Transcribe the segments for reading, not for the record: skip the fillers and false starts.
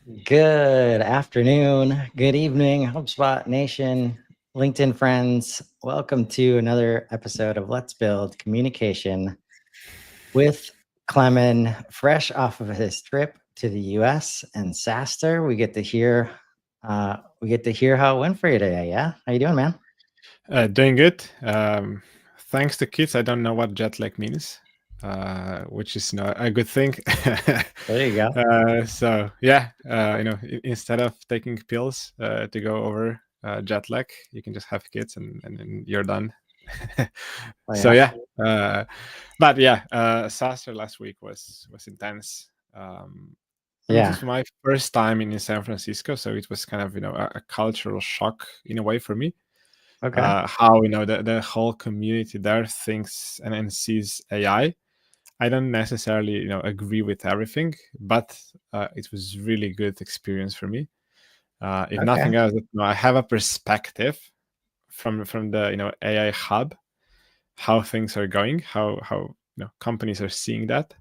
Good afternoon, good evening, HubSpot Nation, LinkedIn friends. Welcome to another episode of Let's Build Communication with Klemen, fresh off of his trip to the U.S. and SaaStr. We get to hear how it went for you today. Yeah, how you doing, man? Doing good. Thanks to kids, I don't know what jet lag means, which is a good thing. There you go. So yeah, instead of taking pills to go over jet lag, you can just have kids and then you're done. Oh, So yeah. but yeah, SaaStr last week was intense. It was my first time in San Francisco, so it was kind of a cultural shock in a way for me. Okay. How the whole community there thinks and sees AI. I don't necessarily agree with everything, but it was really good experience for me. If Okay. nothing else, I have a perspective from the AI hub, how things are going, how companies are seeing that.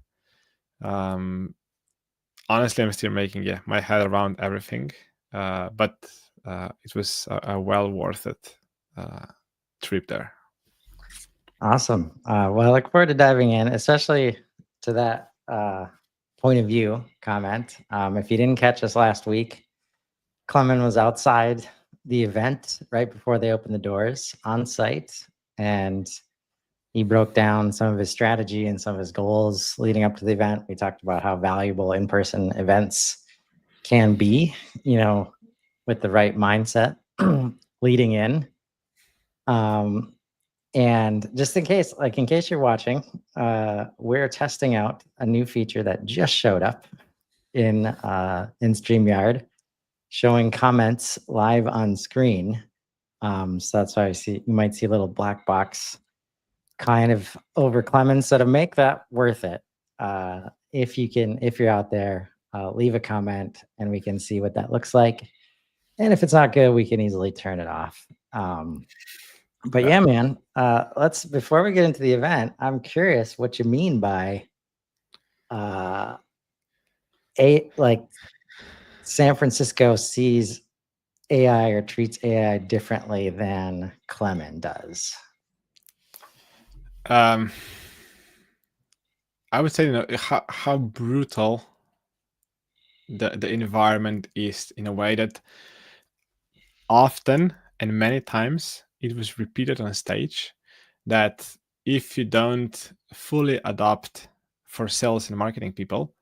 Honestly, I'm still making my head around everything, but it was a well worth it trip there. Awesome. Well, I look forward to diving in, especially to that point of view comment. If you didn't catch us last week, Clement was outside the event right before they opened the doors on site, and he broke down some of his strategy and some of his goals leading up to the event. We talked about how valuable in-person events can be, with the right mindset leading in. And just in case you're watching, we're testing out a new feature that just showed up in StreamYard, showing comments live on screen. So that's why you might see a little black box kind of over Clemens. So to make that worth it, if you're out there, leave a comment and we can see what that looks like. And if it's not good, we can easily turn it off. But yeah, man, before we get into the event, I'm curious what you mean by San Francisco sees AI or treats AI differently than Clemen does. I would say how brutal the environment is, in a way that often and many times it was repeated on stage that if you don't fully adopt, for sales and marketing people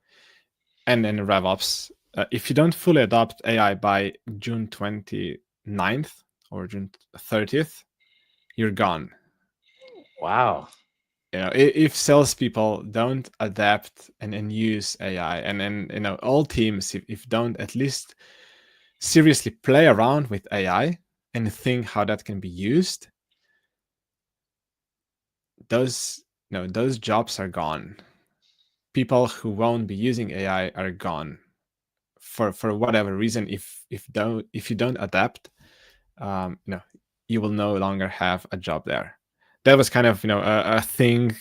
and then RevOps, if you don't fully adopt AI by June 29th or June 30th, you're gone. Wow. If salespeople don't adapt and use AI, and then all teams, if don't at least seriously play around with AI and think how that can be used, those jobs are gone. People who won't be using AI are gone for whatever reason. If you don't adapt, you will no longer have a job there. That was kind of a thing.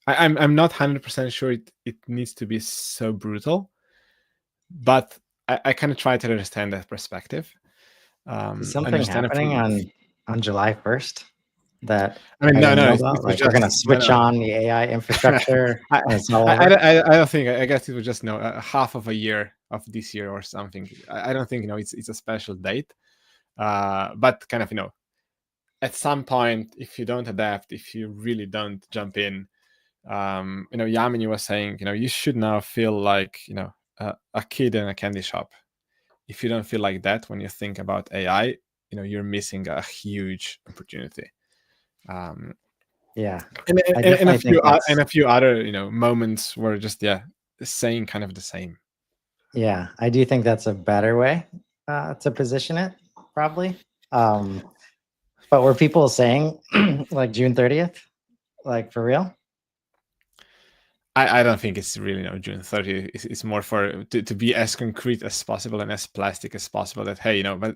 I'm not 100% sure it needs to be so brutal, but I kind of try to understand that perspective. Is something Understand it happening from. on July 1st that I mean, I no, didn't know it about? was Like we're just gonna switch on the AI infrastructure I, and it's all I, over. I don't think. I guess it was just half of a year of this year or something. I don't think it's a special date. But kind of at some point, if you don't adapt, if you really don't jump in, Yamini was saying, you should now feel like a kid in a candy shop. If you don't feel like that when you think about AI, you're missing a huge opportunity. Yeah, and, I and, and a definitely think few that's and a few other moments were just saying kind of the same. yeah, I do think that's a better way to position it, probably. But were people saying like June 30th, like for real? I don't think it's really June 30th. It's more for to be as concrete as possible and as plastic as possible. That hey, but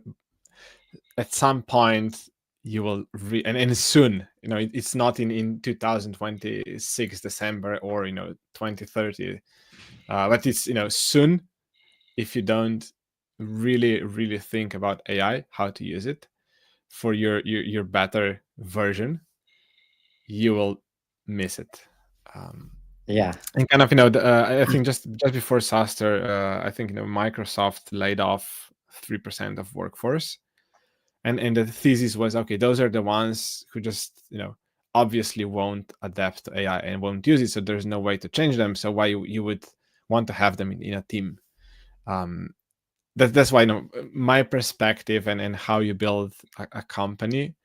at some point you will and soon. It's not in 2026 December or 2030, but it's soon. If you don't really, really think about AI, how to use it for your better version, you will miss it. Yeah. And kind of, I think just before SaaStr, I think, Microsoft laid off 3% of workforce, and the thesis was, okay, those are the ones who just, obviously won't adapt to AI and won't use it, so there's no way to change them. So why you would want to have them in a team? That's why, my perspective and how you build a company,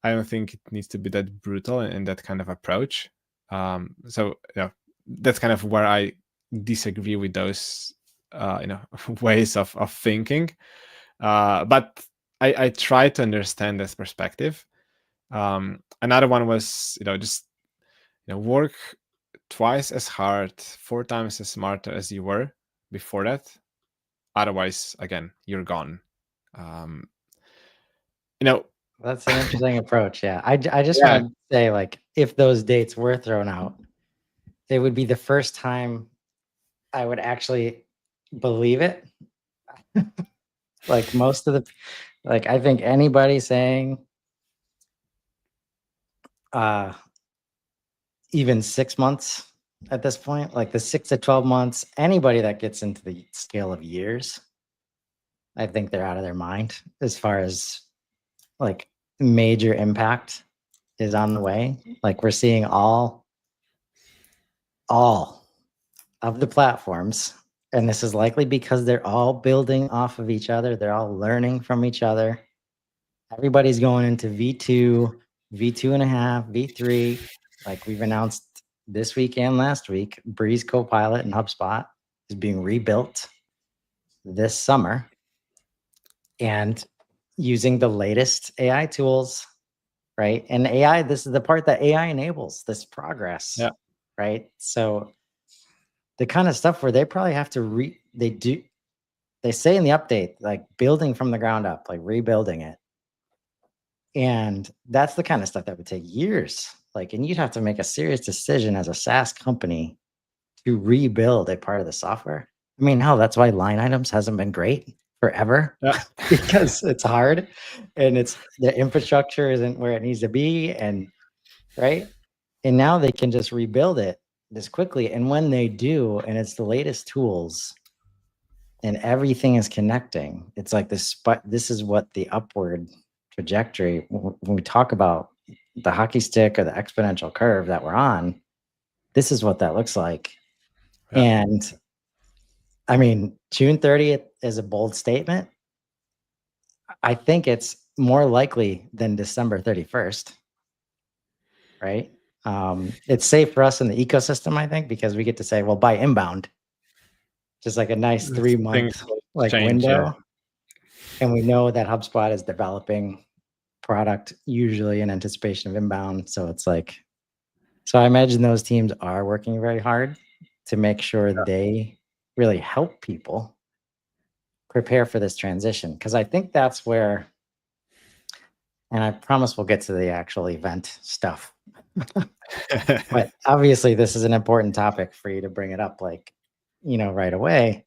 I don't think it needs to be that brutal and that kind of approach. So that's kind of where I disagree with those ways of thinking. But I try to understand this perspective. Another one was, just work twice as hard, 4 times as smarter as you were before that. Otherwise, again, you're gone. Um, That's an interesting approach. Yeah. I just yeah, want to say, like, if those dates were thrown out, it would be the first time I would actually believe it. Like most of the, like, I think anybody saying even 6 months at this point, like the 6 to 12 months, anybody that gets into the scale of years, I think they're out of their mind as far as like major impact is on the way. Like we're seeing all of the platforms, and this is likely because they're all building off of each other. They're all learning from each other. Everybody's going into V2, V2 and a half, V3. Like we've announced this week and last week, Breeze Copilot and HubSpot is being rebuilt this summer and using the latest AI tools, right? And AI, this is the part that AI enables this progress, Yeah. right? So the kind of stuff where they probably have to they say in the update, like building from the ground up, like rebuilding it. And that's the kind of stuff that would take years. Like, and you'd have to make a serious decision as a SaaS company to rebuild a part of the software. I mean, hell, that's why line items hasn't been great forever Yeah. because it's hard and the infrastructure isn't where it needs to be. And right. And now they can just rebuild it this quickly. And when they do, and it's the latest tools and everything is connecting, it's like this is what the upward trajectory, when we talk about the hockey stick or the exponential curve that we're on, this is what that looks like. Yeah. And I mean, June 30th is a bold statement. I think it's more likely than December 31st, right? It's safe for us in the ecosystem, I think, because we get to say, well, buy inbound, just like a nice 3-month like change, window. yeah. And we know that HubSpot is developing product usually in anticipation of inbound. So it's like, so I imagine those teams are working very hard to make sure they really help people prepare for this transition. Because I think that's where, and I promise we'll get to the actual event stuff. But obviously, this is an important topic for you to bring it up, like, right away.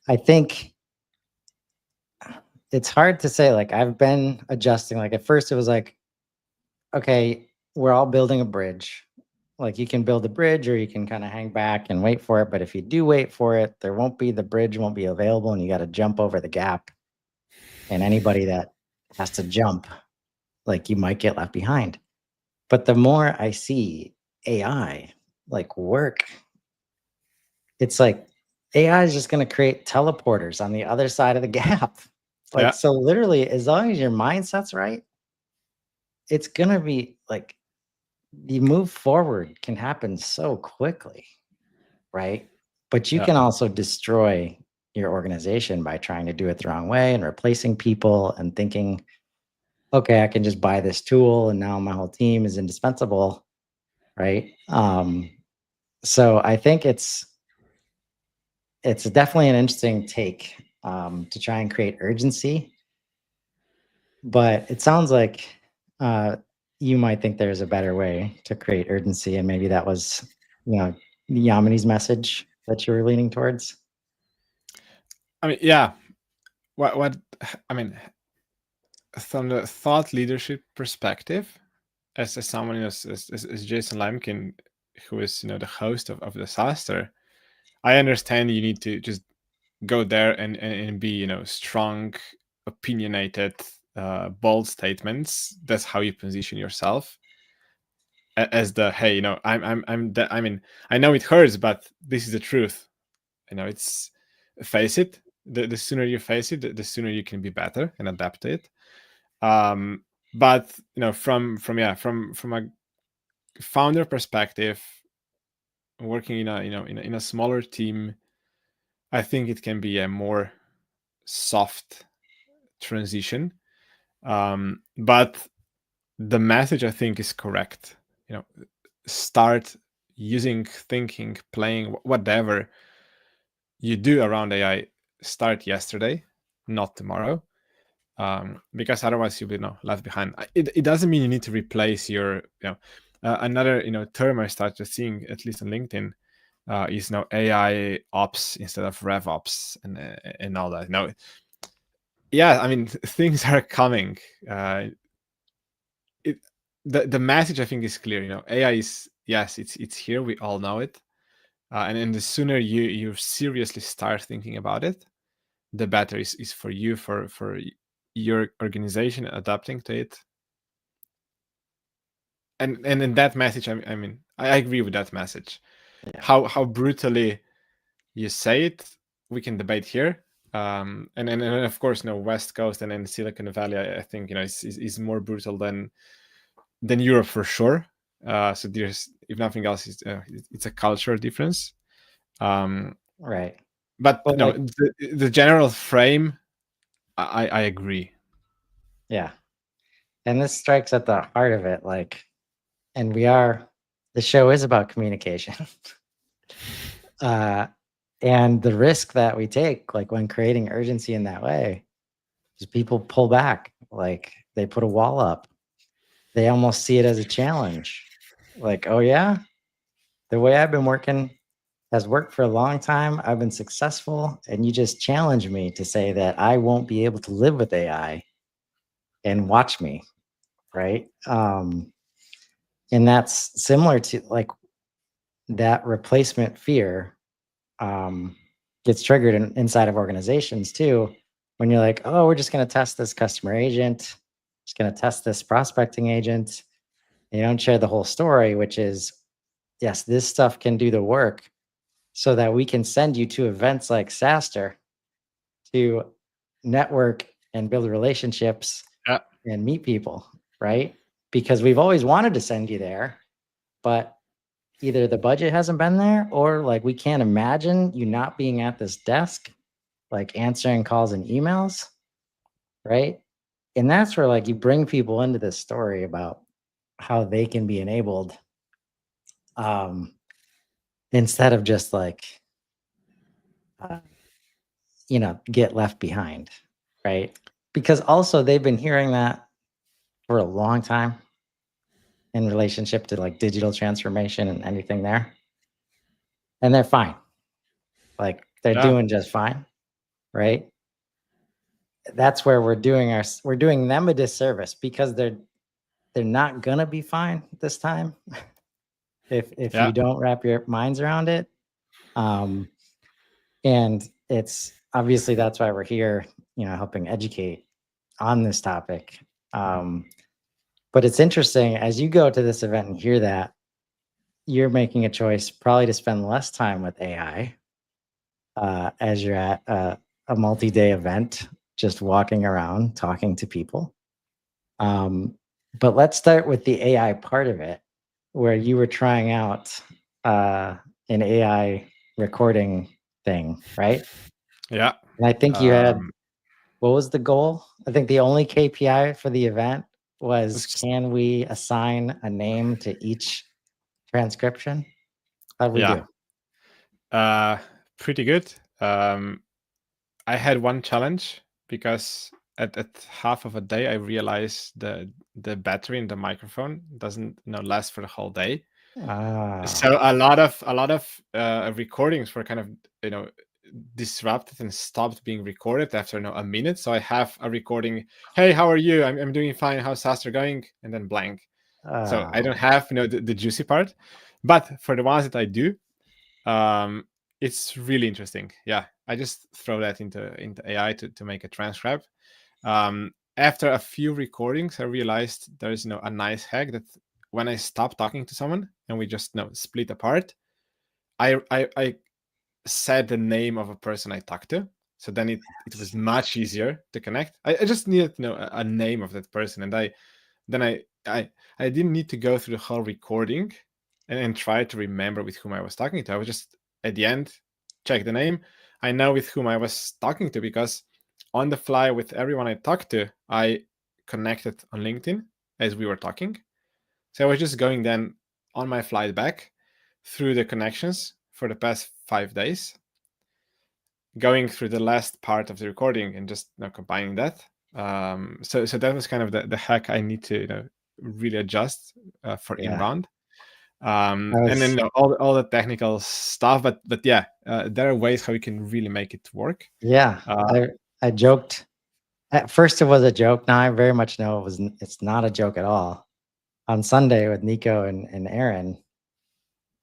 I think it's hard to say, like, I've been adjusting. Like, at first, it was like, okay, we're all building a bridge. Like, you can build a bridge or you can kind of hang back and wait for it. But if you do wait for it, the bridge won't be available and you got to jump over the gap. And anybody that has to jump, like, you might get left behind. But the more I see AI like work, it's like AI is just going to create teleporters on the other side of the gap. Like, Yeah. so literally, as long as your mindset's right, it's going to be like the move forward can happen so quickly, right? But you Yeah. can also destroy your organization by trying to do it the wrong way and replacing people and thinking, okay, I can just buy this tool and now my whole team is indispensable, right? So I think it's definitely an interesting take to try and create urgency, but it sounds like you might think there's a better way to create urgency, and maybe that was, Yamini's message that you were leaning towards. I mean, yeah. What I mean, from the thought leadership perspective, as someone, as Jason Lemkin, who is the host of Disaster, I understand you need to just go there and be strong, opinionated, bold statements. That's how you position yourself as the, hey, I mean, I know it hurts, but this is the truth. It's, face it. The sooner you face it, the sooner you can be better and adapt to it. But from a founder perspective, working in a smaller team, I think it can be a more soft transition. But the message, I think, is correct. Start using, thinking, playing, whatever you do around AI. Start yesterday, not tomorrow. Because otherwise you'll be left behind. It doesn't mean you need to replace your another term I started seeing, at least on LinkedIn, is now AI ops instead of rev ops and all that. Yeah, I mean, things are coming. The message, I think, is clear. AI is, yes, it's here. We all know it, and the sooner you seriously start thinking about it, the better is for you, for your organization adapting to it. And in that message, I mean, I agree with that message. Yeah. How brutally you say it, we can debate here. And of course, West Coast and then Silicon Valley, I think is more brutal than Europe for sure. So there's, if nothing else, it's a cultural difference. Right. But But like, the general frame, I agree. yeah. And this strikes at the heart of it. Like, and the show is about communication. And the risk that we take, like when creating urgency in that way, is people pull back, like they put a wall up. They almost see it as a challenge. Like, oh yeah, the way I've been working has worked for a long time. I've been successful. And you just challenge me to say that I won't be able to live with AI and watch me. Right. And that's similar to like that replacement fear gets triggered inside of organizations too. When you're like, oh, we're just going to test this customer agent, just going to test this prospecting agent. And you don't share the whole story, which is, yes, this stuff can do the work so that we can send you to events like SaaStr to network and build relationships Yeah. and meet people, right? Because we've always wanted to send you there, but either the budget hasn't been there or like we can't imagine you not being at this desk, like answering calls and emails, right? And that's where like you bring people into this story about how they can be enabled instead of just like uh, get left behind, right? Because also they've been hearing that for a long time in relationship to like digital transformation and anything there, and they're fine. Like they're Yeah. doing just fine, right? That's where we're doing them a disservice because they're not gonna be fine this time if Yeah. you don't wrap your minds around it. And it's obviously that's why we're here, helping educate on this topic. But it's interesting as you go to this event and hear that you're making a choice probably to spend less time with AI as you're at a multi-day event, just walking around talking to people. But let's start with the AI part of it, where you were trying out an AI recording thing, right? Yeah. And I think you had, what was the goal? I think the only KPI for the event was, can we assign a name to each transcription? How'd we do? Pretty good. I had one challenge because at half of a day I realized the battery in the microphone doesn't last for the whole day. Ah, So a lot of recordings were kind of disrupted and stopped being recorded after a minute. So I have a recording. Hey, how are you? I'm doing fine. How's Saster going? And then blank. So I don't have the juicy part. But for the ones that I do, it's really interesting. Yeah, I just throw that into AI to make a transcribe. After a few recordings, I realized there's a nice hack that when I stop talking to someone and we just split apart, I said the name of a person I talked to. So then it was much easier to connect. I just needed to know a name of that person, and I didn't need to go through the whole recording and try to remember with whom I was talking to. I was just at the end check the name. I know with whom I was talking to because on the fly with everyone I talked to, I connected on LinkedIn as we were talking. So I was just going then on my flight back through the connections for the past 5 days, going through the last part of the recording and just combining that. So that was kind of the hack I need to really adjust for inbound. And then all the technical stuff, but yeah, there are ways how you can really make it work. Yeah, I joked. At first, it was a joke. Now I very much know it's not a joke at all. On Sunday with Nico and Aaron,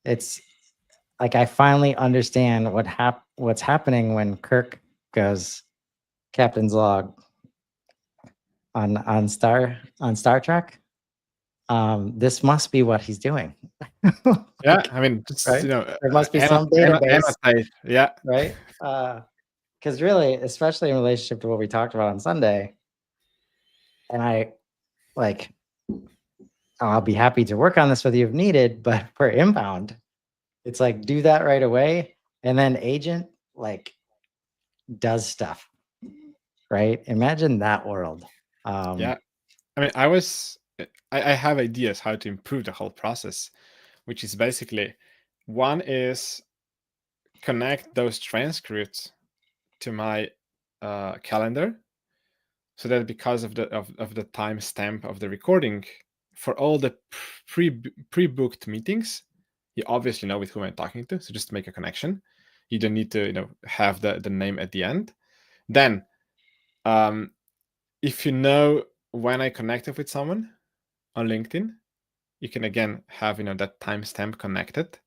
it's like I finally understand what's happening when Kirk goes captain's log on Star Trek. This must be what he's doing. Yeah, I mean, just, right? There must be some database. Yeah, right. Because really, especially in relationship to what we talked about on Sunday, and I'll be happy to work on this with you if needed, but for inbound, it's like do that right away, and then agent does stuff, right? Imagine that world. Yeah, I mean, I have ideas how to improve the whole process, which is basically one is connect those transcripts to my calendar, so that because of the timestamp of the recording, for all the pre-booked meetings, you obviously know with whom I'm talking to. So just make a connection. You don't need to have the name at the end. Then, if you know when I connected with someone on LinkedIn, you can again have that timestamp connected.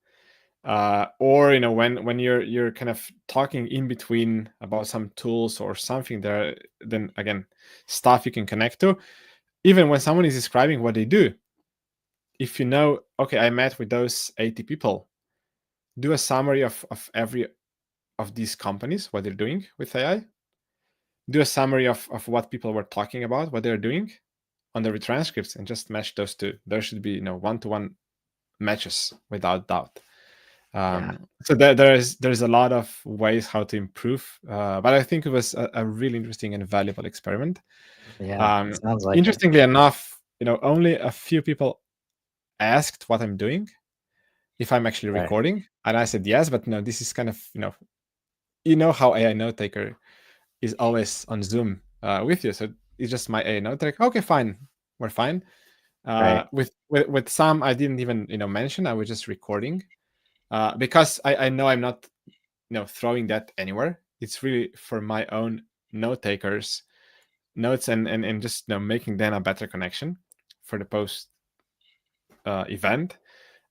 Or when you're kind of talking in between about some tools or something there, then again stuff you can connect to. Even when someone is describing what they do, if you know, okay, I met with those 80 people, do a summary of every of these companies, what they're doing with AI. Do a summary of what people were talking about, what they're doing on the retranscripts, and just match those two. There should be one-to-one matches without doubt. So there's a lot of ways how to improve, but I think it was a really interesting and valuable experiment. Yeah, sounds like interestingly enough, only a few people asked what I'm doing, if I'm actually recording, and I said yes, but no, this is kind of how AI note taker is always on Zoom with you, so it's just my AI note taker. Okay, fine, we're fine. With some I didn't even mention, I was just recording. Because I know I'm not throwing that anywhere. It's really for my own note takers notes and just making then a better connection for the post event.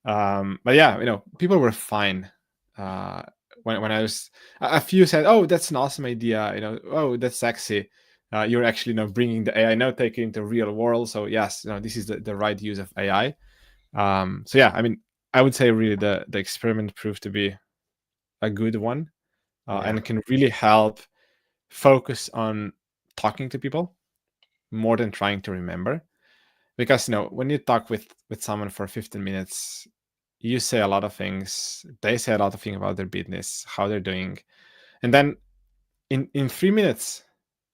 But yeah, people were fine. When I was, a few said, "Oh, that's an awesome idea," "Oh, that's sexy." You're actually bringing the AI note taker into real world. So yes, this is the right use of AI. So yeah, I mean, I would say really the experiment proved to be a good one, and it can really help focus on talking to people more than trying to remember. Because when you talk with someone for 15 minutes, you say a lot of things, they say a lot of things about their business, how they're doing, and then in 3 minutes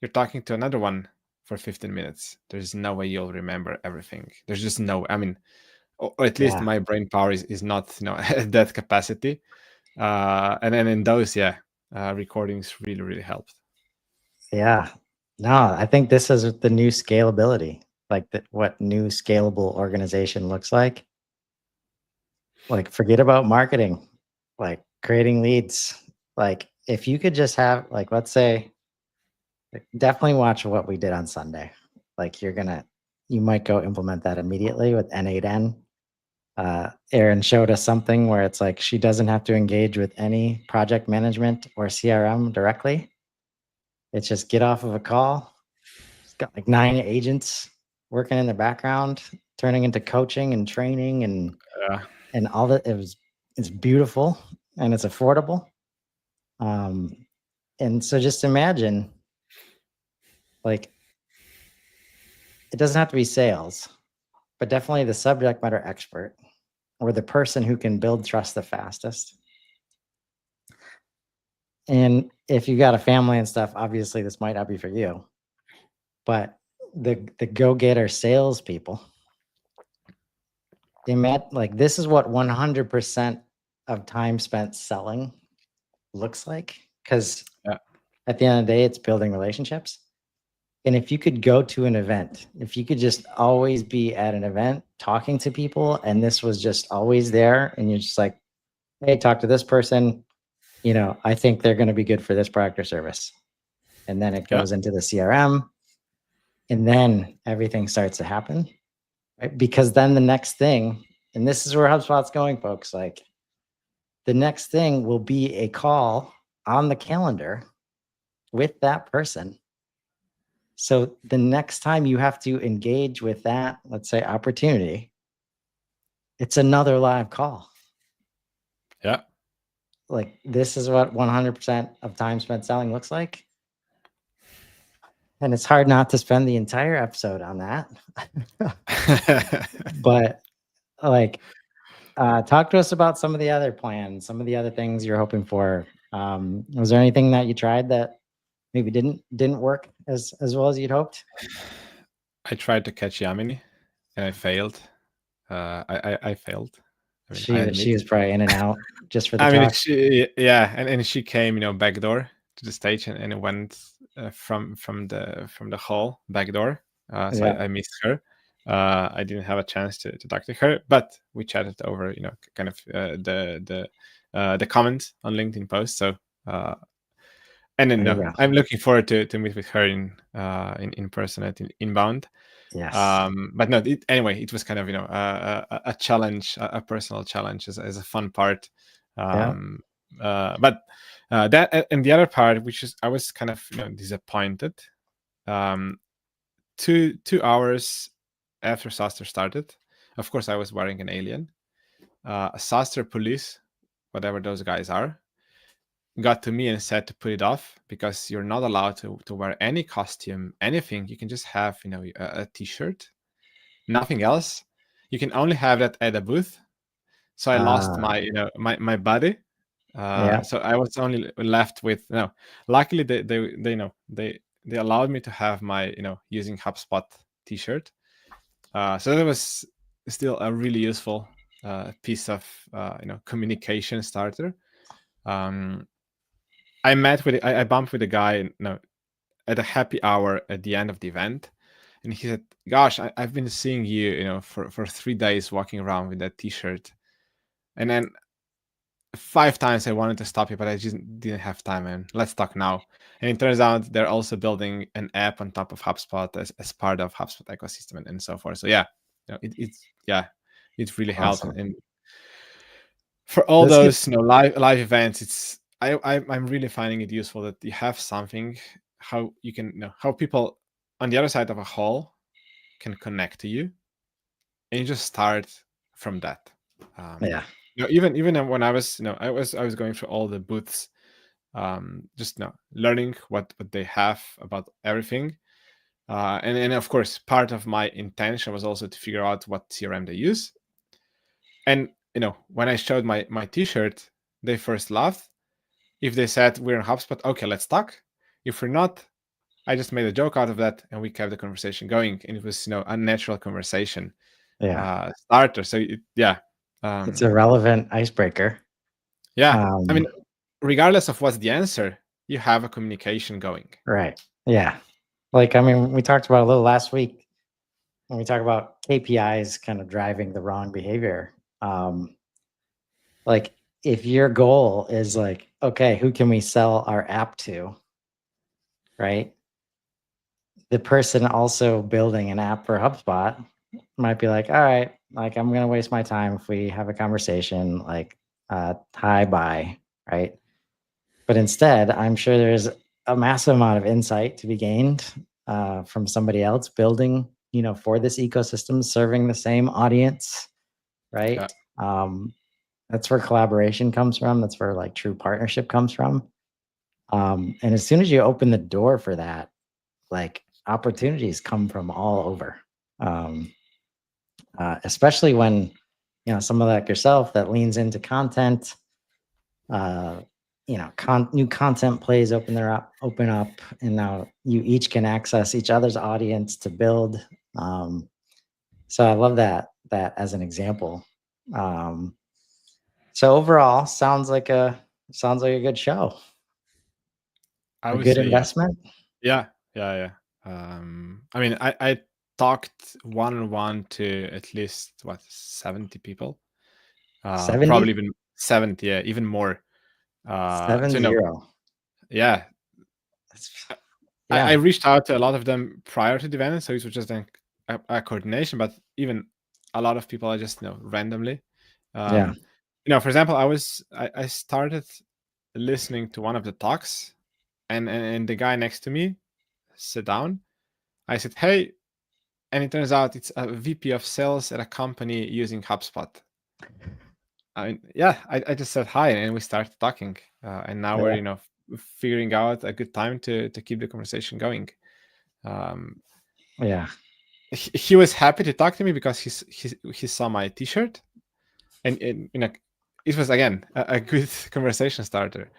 you're talking to another one for 15 minutes. There's no way you'll remember everything. There's just no, I mean, or at least my brain power is not at that capacity. And then in those recordings really helped. No, I think this is the new scalability, what new scalable organization looks like. Forget about marketing, creating leads, if you could just have, like, let's say, like, definitely watch what we did on Sunday. Like, you might go implement that immediately with N8N. Erin showed us something where it's like she doesn't have to engage with any project management or CRM directly. It's just get off of a call. It's got like 9 agents working in the background, turning into coaching and training Yeah. and all that. It's beautiful and it's affordable. And so just imagine, like, it doesn't have to be sales, but definitely the subject matter expert or the person who can build trust the fastest. And if you got a family and stuff, obviously this might not be for you, but the go-getter salespeople, they met, like, this is what 100% of time spent selling looks like. Because Yeah. at the end of the day, it's building relationships. And if you could go to an event, if you could just always be at an event talking to people, and this was just always there, and you're just like, hey, talk to this person, I think they're going to be good for this product or service. And then it Yeah. goes into the CRM, and then everything starts to happen, right? Because then the next thing, and this is where HubSpot's going, folks, like, the next thing will be a call on the calendar with that person. So the next time you have to engage with that, let's say, opportunity, it's another live call. Yeah. Like, this is what 100% of time spent selling looks like. And it's hard not to spend the entire episode on that. But, like, talk to us about some of the other plans, some of the other things you're hoping for. Was there anything that you tried that maybe didn't work as well as you'd hoped? I tried to catch Yamini and I failed. I failed. I mean, I admit. She was probably in and out just for the I mean, talk. and she came, backdoor to the stage and went from the hall backdoor. So Yeah. I missed her. I didn't have a chance to talk to her, but we chatted over, kind of the comments on LinkedIn post. So and then There you go. I'm looking forward to meet with her in person at Inbound. Yes. But no, anyway, it was kind of a challenge, a personal challenge as a fun part. But that and the other part, which is I was kind of disappointed. 2 hours after Saster started, of course, I was wearing an alien. Saster police, whatever those guys are, got to me and said to put it off because you're not allowed to wear any costume, anything. You can just have a t-shirt, nothing else. You can only have that at a booth. So I lost my my body. So I was only left with luckily they allowed me to have my using HubSpot t-shirt. So that was still a really useful piece of communication starter. I bumped with a guy at a happy hour at the end of the event, and he said, "Gosh, I've been seeing you, for 3 days walking around with that T-shirt." And then 5 times I wanted to stop you, but I just didn't have time. And let's talk now. And it turns out they're also building an app on top of HubSpot as part of HubSpot ecosystem and so forth. So yeah, it really helps. Awesome. And for all Let's those live events, I'm really finding it useful that you have something how you can how people on the other side of a hall can connect to you, and you just start from that. Even when I was I was going through all the booths, just learning what they have about everything, and of course part of my intention was also to figure out what CRM they use. And when I showed my T-shirt, they first laughed. If they said we're in HubSpot, okay, let's talk. If we're not, I just made a joke out of that, and we kept the conversation going, and it was a natural conversation starter. So it's a relevant icebreaker. I mean, regardless of what's the answer, you have a communication going. Right. Yeah. Like, I mean, we talked about a little last week when we talk about KPIs kind of driving the wrong behavior. Like, if your goal is like, okay, who can we sell our app to, right? The person also building an app for HubSpot might be like, all right, like I'm gonna waste my time if we have a conversation, like hi, bye, right? But instead, I'm sure there's a massive amount of insight to be gained from somebody else building, for this ecosystem, serving the same audience, right? That's where collaboration comes from. That's where like true partnership comes from. And as soon as you open the door for that, like opportunities come from all over. Especially when someone like yourself that leans into content, new content plays open up, and now you each can access each other's audience to build. So I love that as an example. So overall, sounds like a good show. I A would good say yes. investment. Yeah. I mean, I talked one-on-one to at least 70 people. 70? Probably even 70, yeah, even more. 70. Yeah. I reached out to a lot of them prior to the event, so it was just a coordination. But even a lot of people I just randomly. For example, I started listening to one of the talks, and the guy next to me sit down. I said, "Hey," and it turns out it's a VP of sales at a company using HubSpot. I just said hi, and we started talking, and now we're figuring out a good time to keep the conversation going. He was happy to talk to me because he saw my T-shirt, and it was again a good conversation starter.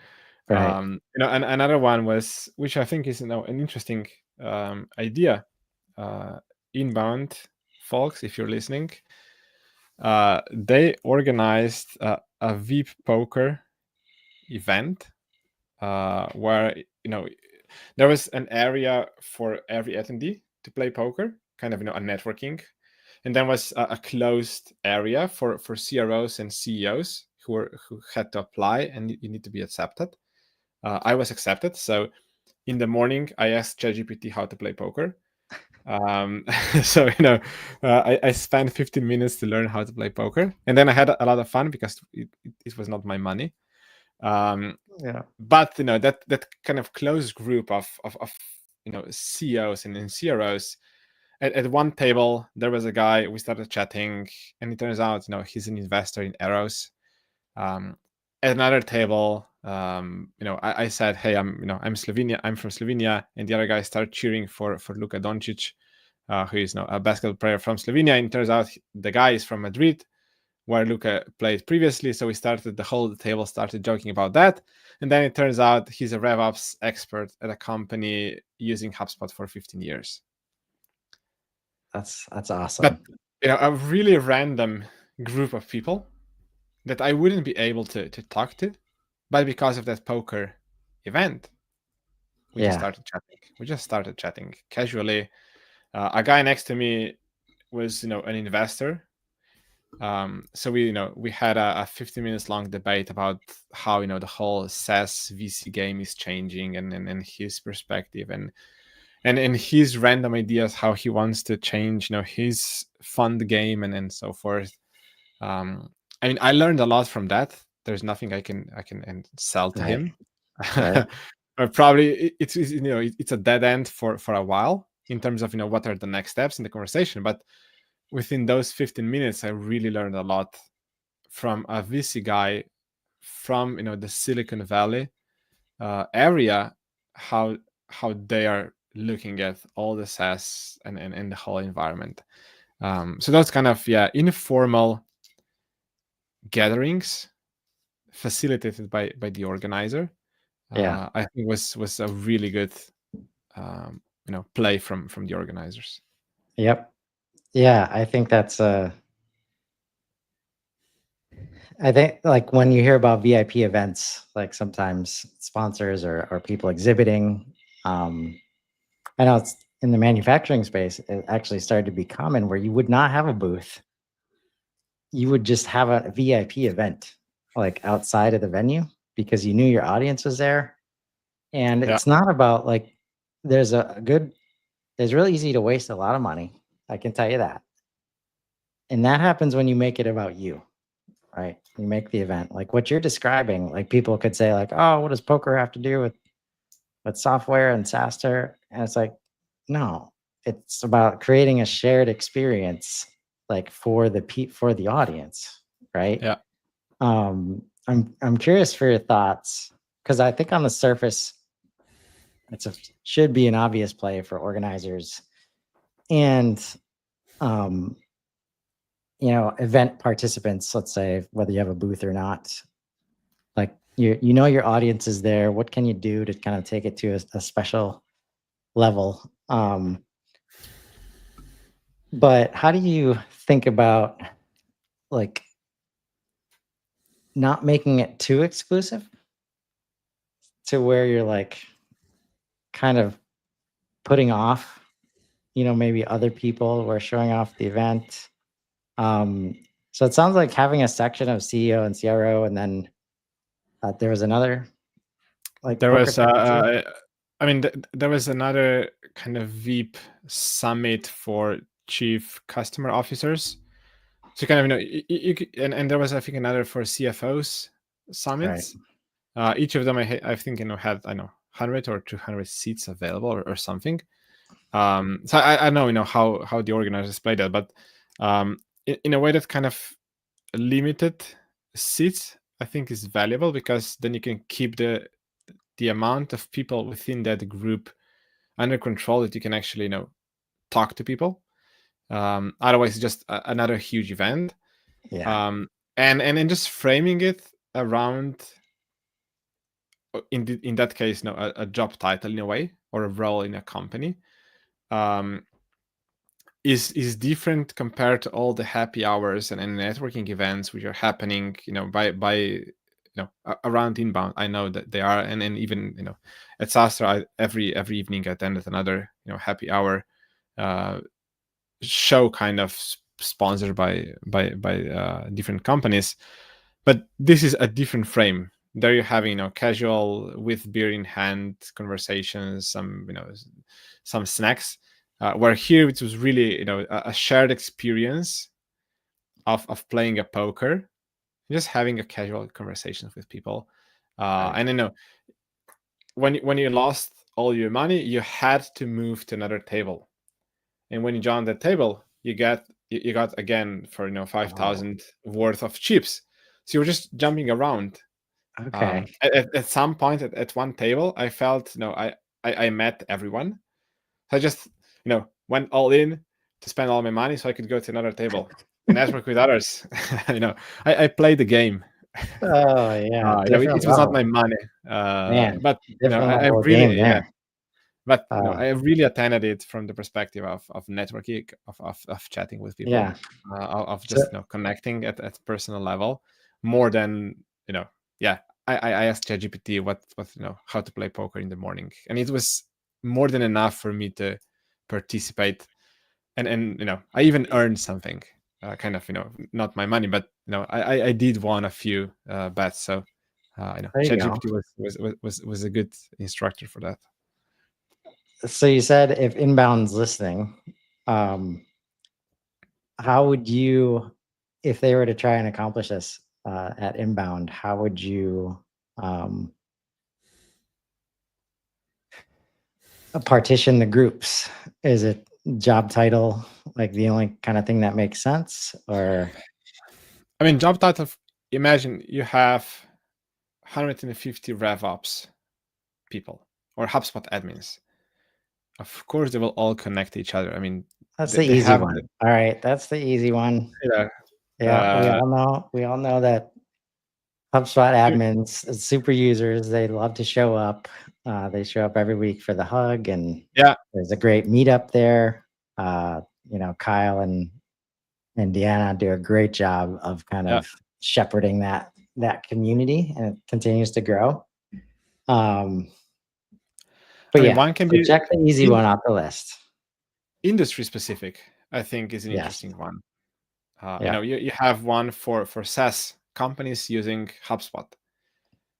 Right. And another one was, which I think is an interesting idea. Inbound folks, if you're listening, they organized a VIP poker event where there was an area for every attendee to play poker, kind of a networking, and then was a closed area for CROs and CEOs who had to apply, and you need to be accepted. I was accepted, so in the morning I asked ChatGPT how to play poker. So I spent 15 minutes to learn how to play poker, and then I had a lot of fun because it was not my money. But that kind of close group of CEOs and CROs. At one table there was a guy. We started chatting, and it turns out he's an investor in Arrows. At another table, I said, "Hey, I'm from Slovenia," and the other guy started cheering for Luka Doncic, who is a basketball player from Slovenia. And it turns out the guy is from Madrid, where Luka played previously. So the whole table started joking about that. And then it turns out he's a RevOps expert at a company using HubSpot for 15 years. That's awesome. But a really random group of people that I wouldn't be able to talk to, but because of that poker event, we just started chatting casually. A guy next to me was an investor. So we had a 50 minutes long debate about how the whole SaaS VC game is changing, and his perspective and his random ideas, how he wants to change his fund game and so forth. I mean, I learned a lot from that. There's nothing I can sell to him. Right. Or probably it's a dead end for a while in terms of what are the next steps in the conversation. But within those 15 minutes, I really learned a lot from a VC guy from the Silicon Valley area, how they are looking at all the SaaS and the whole environment. So those kind of informal gatherings facilitated by the organizer, I think was a really good play from the organizers. Yep. Yeah, I think that's I think like when you hear about VIP events, like sometimes sponsors or people exhibiting, I know it's in the manufacturing space, it actually started to be common where you would not have a booth. You would just have a VIP event, like outside of the venue because you knew your audience was there. And Yeah. it's not about like there's really easy to waste a lot of money. I can tell you that. And that happens when you make it about you, right? You make the event like what you're describing. Like people could say like, oh, what does poker have to do with software and SaaStr? And it's like, no, it's about creating a shared experience like for the audience, right? Yeah. I'm curious for your thoughts because I think on the surface should be an obvious play for organizers and event participants, let's say, whether you have a booth or not. Like your audience is there. What can you do to kind of take it to a special level? But how do you think about like not making it too exclusive to where you're like kind of putting off, maybe other people who are showing off the event? So it sounds like having a section of CEO and CRO, and then there was another like There poker was section too. there was another kind of VIP summit for chief customer officers. So kind of and there was I think another for CFOs Right. summits. Each of them I think had 100 or 200 seats available or something. So I know how the organizers play that, but in a way that kind of limited seats I think is valuable because then you can keep the amount of people within that group under control that you can actually talk to people. Otherwise, it's just another huge event. Yeah. And then just framing it around in that case, a job title in a way or a role in a company is different compared to all the happy hours and networking events which are happening, by around Inbound. I know that they are, and even at SaaStr, every evening I attended another happy hour show, kind of sponsored by different companies. But this is a different frame. There you're having casual with beer in hand conversations, some snacks. Where here it was really a shared experience of playing a poker, just having a casual conversations with people. Right. And when you lost all your money, you had to move to another table, and when you joined that table, you got again for 5,000 worth of chips. So you were just jumping around. Okay. At some point at one table, I felt I met everyone. So I just went all in to spend all my money so I could go to another table and network with others. I played the game. Oh yeah, different it was not level, my money, man. but Different I level of game really, yeah. there. But I really attended it from the perspective of networking, of chatting with people, Yeah. of So just connecting at personal level, more than yeah. I asked ChatGPT what how to play poker in the morning, and it was more than enough for me to participate, and I even earned something, kind of not my money, but I did won a few bets, so there you go. ChatGPT was a good instructor for that. So you said if Inbound's listening, how would you, if they were to try and accomplish this at Inbound, how would you partition the groups? Is it job title like the only kind of thing that makes sense, or? I mean, job title. Imagine you have 150 RevOps people or HubSpot admins. Of course, they will all connect to each other. I mean, That's the they easy have one. All right, that's the easy one. yeah. Yeah, we all know that HubSpot You- admins, super users, they love to show up. They show up every week for the hug, and yeah, there's a great meetup there. Kyle and Deanna do a great job of kind yeah. of shepherding that community, and it continues to grow. But I mean, yeah, one can so be check the easy one off the list. industry specific. I think is an Yes. interesting one. Yeah. You have one for SaaS companies using HubSpot,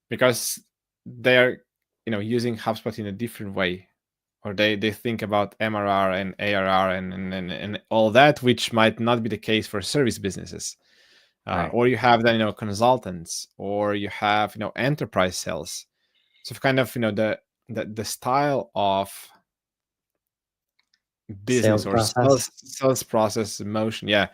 because they are using HubSpot in a different way, or they think about MRR and ARR and all that, which might not be the case for service businesses. Right. Or you have then consultants, or you have enterprise sales. So kind of the style of business Sales or process. sales process motion, Yeah.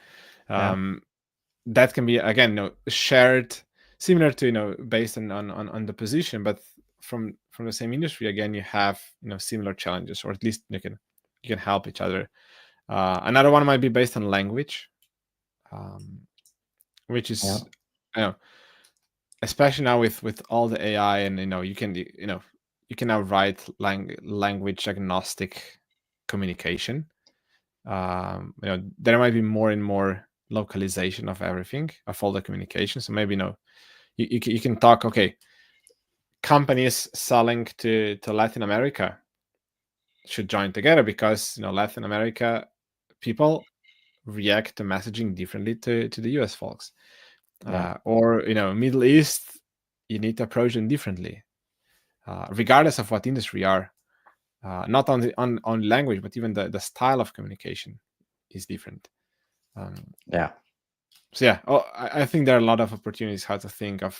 that can be again shared, similar to based on the position, but from the same industry. Again, you have similar challenges, or at least you can help each other. Another one might be based on language, which is especially now with all the AI, and you can now write language agnostic communication. There might be more and more localization of everything, of all the communication. So maybe you can talk, okay, companies selling to Latin America should join together, because Latin America people react to messaging differently to the US folks. Or Middle East, you need to approach them differently, regardless of what industry you are. Not only on language, but even the style of communication is different. So I think there are a lot of opportunities how to think of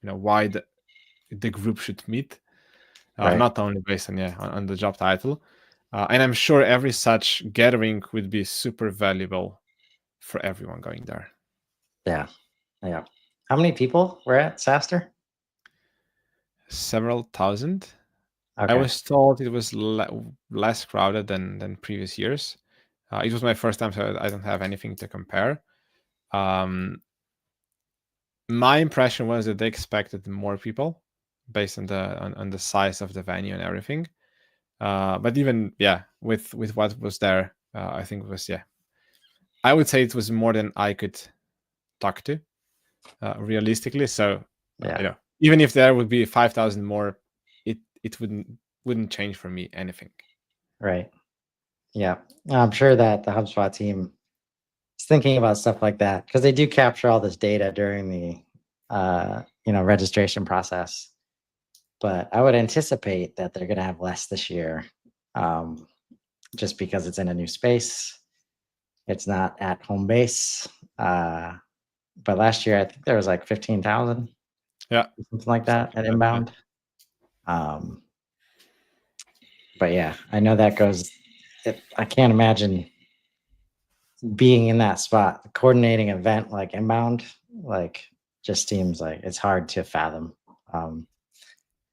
why the group should meet, not only based on the job title. And I'm sure every such gathering would be super valuable for everyone going there. Yeah. How many people were at SaaStr? Several thousand. Okay. I was told it was less crowded than previous years. It was my first time, so I don't have anything to compare. My impression was that they expected more people based on the size of the venue and everything. But even with what was there, I think it was I would say it was more than I could talk to, realistically. So even if there would be 5,000 more, it wouldn't change for me anything. Right. Yeah. I'm sure that the HubSpot team is thinking about stuff like that, because they do capture all this data during the registration process. But I would anticipate that they're going to have less this year, just because it's in a new space. It's not at home base. But last year, I think there was like 15,000. Something like that at inbound. But I know that goes. I can't imagine being in that spot, coordinating an event like inbound, just seems like it's hard to fathom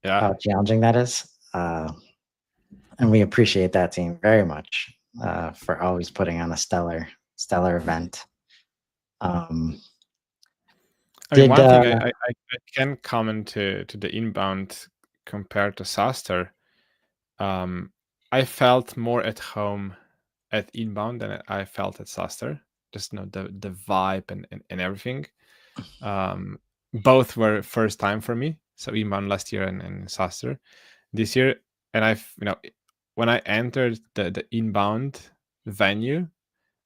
how challenging that is. And we appreciate that team very much for always putting on a stellar event. One thing I can comment to the inbound compared to SaaStr. I felt more at home at inbound than I felt at SaaStr. Just the vibe and everything. Both were first time for me. So inbound last year and SaaStr this year. And I've when I entered the inbound venue,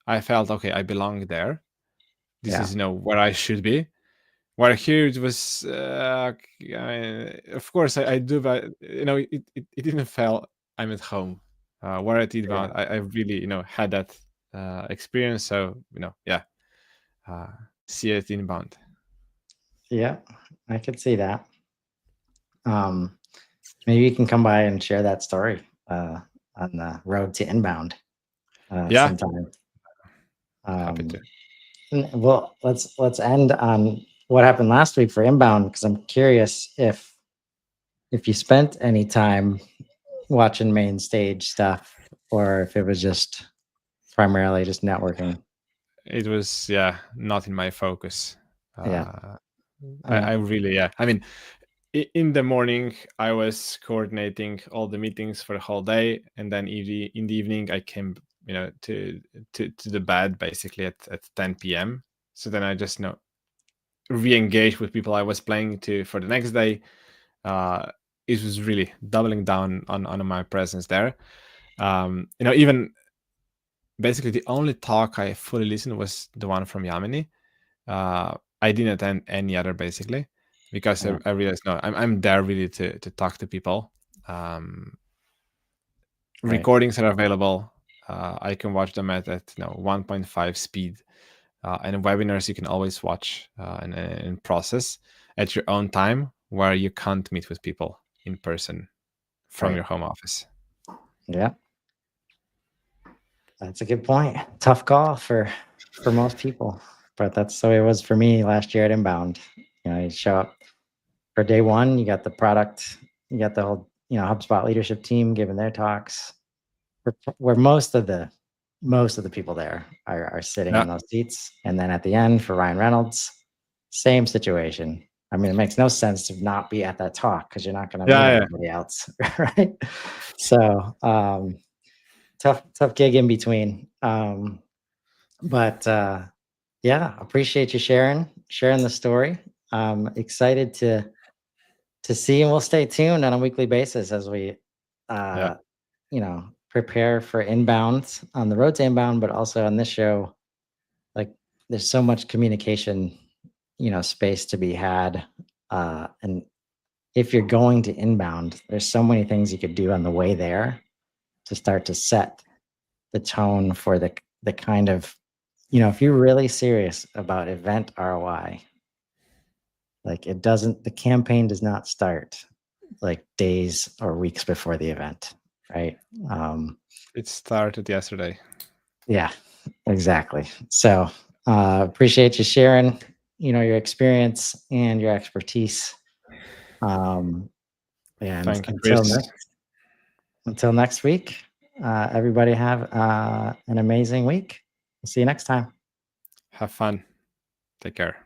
I felt okay, I belong there. This is where I should be. Where here it was, of course I do, but it didn't feel I'm at home. Where at inbound, I really had that experience. So see it inbound. Yeah, I could see that. Maybe you can come by and share that story on the road to inbound sometime. Happy to. Well, let's end on what happened last week for inbound, because I'm curious if you spent any time watching main stage stuff, or if it was just primarily just networking. It was not in my focus. I really I mean, in the morning I was coordinating all the meetings for the whole day, and then in the evening I came to the bed basically at 10 p.m. So then I just re-engaged with people I was playing to for the next day. It was really doubling down on my presence there. Even basically the only talk I fully listened was the one from Yamini. I didn't attend any other basically because Yeah. I realized no, I'm there really to talk to people. Right. Recordings are available. I can watch them at 1.5 speed. And webinars you can always watch and process at your own time, where you can't meet with people in person from Right. your home office. Yeah. That's a good point. Tough call for most people, but that's the way it was for me last year at Inbound. You show up for day one, you got the product, you got the whole, HubSpot leadership team giving their talks, where most of the people there are sitting in those seats. And then at the end for Ryan Reynolds, same situation. I mean, it makes no sense to not be at that talk because you're not going to meet everybody else, right? So tough gig in between. But yeah, appreciate you sharing the story. Excited to see, and we'll stay tuned on a weekly basis as we prepare for Inbound, on the road to Inbound, but also on this show. Like, there's so much communication, space to be had. And if you're going to Inbound, there's so many things you could do on the way there to start to set the tone for the kind of, if you're really serious about event ROI, like the campaign does not start like days or weeks before the event, right? It started yesterday. Yeah, exactly. So appreciate you sharing, your experience and your expertise. And Thank you, Chris. Until next week, everybody have an amazing week. We'll see you next time. Have fun. Take care.